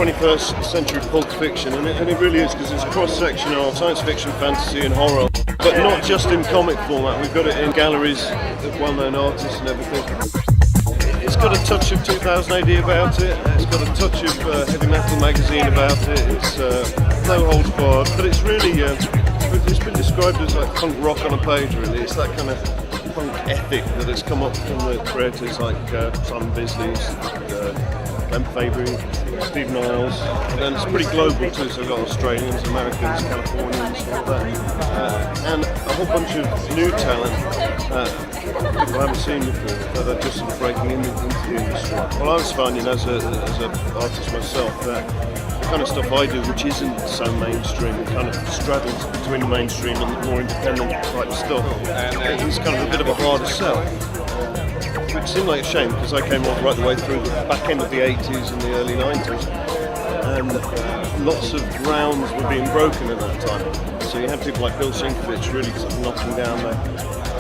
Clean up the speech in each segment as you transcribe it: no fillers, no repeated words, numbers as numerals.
21st century pulp fiction, and it really is, because it's a cross-section of science fiction, fantasy and horror, but not just in comic format. We've got it in galleries of well-known artists and everything. It's got a touch of 2000 AD about it, it's got a touch of Heavy Metal magazine about it, it's no holds barred, but it's really, it's been described as like punk rock on a page really. It's that kind of punk ethic that has come up from the creators like Simon Bisley, Clem Fabry, Steve Niles, and then it's pretty global too, so we've got Australians, Americans, Californians, all that. And a whole bunch of new talent people I haven't seen before, that are just sort of breaking into the industry. Well, I was finding as an artist myself that the kind of stuff I do, which isn't so mainstream, it kind of straddles between the mainstream and the more independent type stuff, and it's kind of a bit of a harder sell. Which seemed like a shame, because I came on right the way through the back end of the 80s and the early 90s, and lots of grounds were being broken at that time. So you had people like Bill Sienkiewicz really sort of knocking down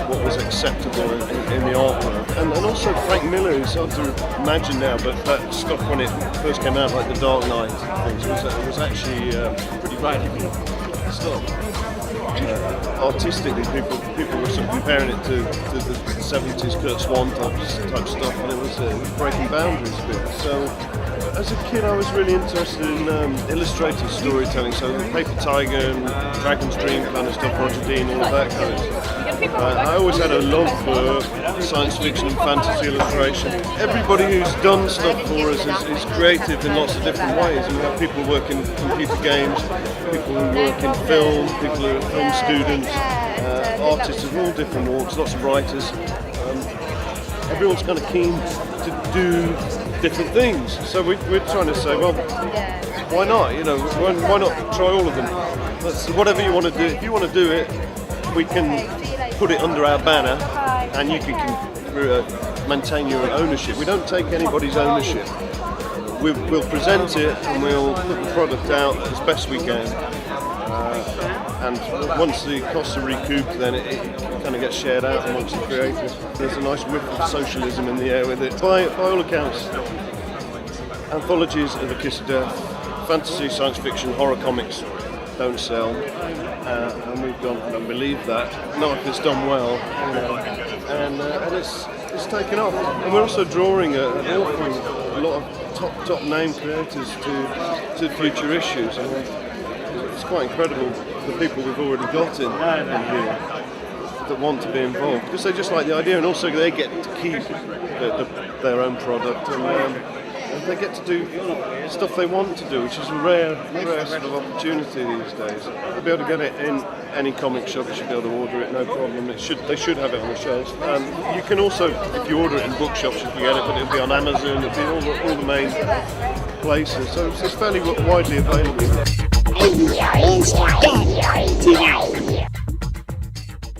what was acceptable in the art world. And also Frank Miller, who's hard to imagine now, but that stuff when it first came out, like The Dark Knight and things, was actually pretty radical stuff. Artistically, people were sort of comparing it to the 70s Kurt Swan type stuff, and it was breaking boundaries a bit. So, as a kid, I was really interested in illustrated storytelling, so the Paper Tiger and Dragon's Dream kind of stuff, Roger Dean, all of that kind of stuff. I always had a love for science fiction and fantasy illustration. Everybody who's done stuff for us is creative in lots of different ways. And we have people who work in computer games, people who work in film, people who are film students, artists of all different walks, lots of writers. Everyone's kind of keen to do different things. So we're trying to say, well, why not? You know, why not try all of them? Whatever you want to do. If you want to do it, we can put it under our banner, and you can maintain your ownership. We don't take anybody's ownership. We'll present it and we'll put the product out as best we can. And once the costs are recouped, then it kind of gets shared out amongst the creators. There's a nice whiff of socialism in the air with it. By all accounts, anthologies are the kiss of death. Fantasy, science fiction, horror comics don't sell, and we've done, and I believe that. Not if it's done well, you know, and it's taken off. And we're also drawing a lot of top name creators to future issues. I mean, it's quite incredible the people we've already got in here that want to be involved, because they just like the idea, and also they get to keep their own product, and they get to do stuff they want to do, which is a rare sort of opportunity these days. They'll be able to get it in any comic shop. You should be able to order it, no problem. They should have it on the shelves. You can also, if you order it in bookshops, you can get it, but it'll be on Amazon. It'll be all the main places. So it's fairly widely available.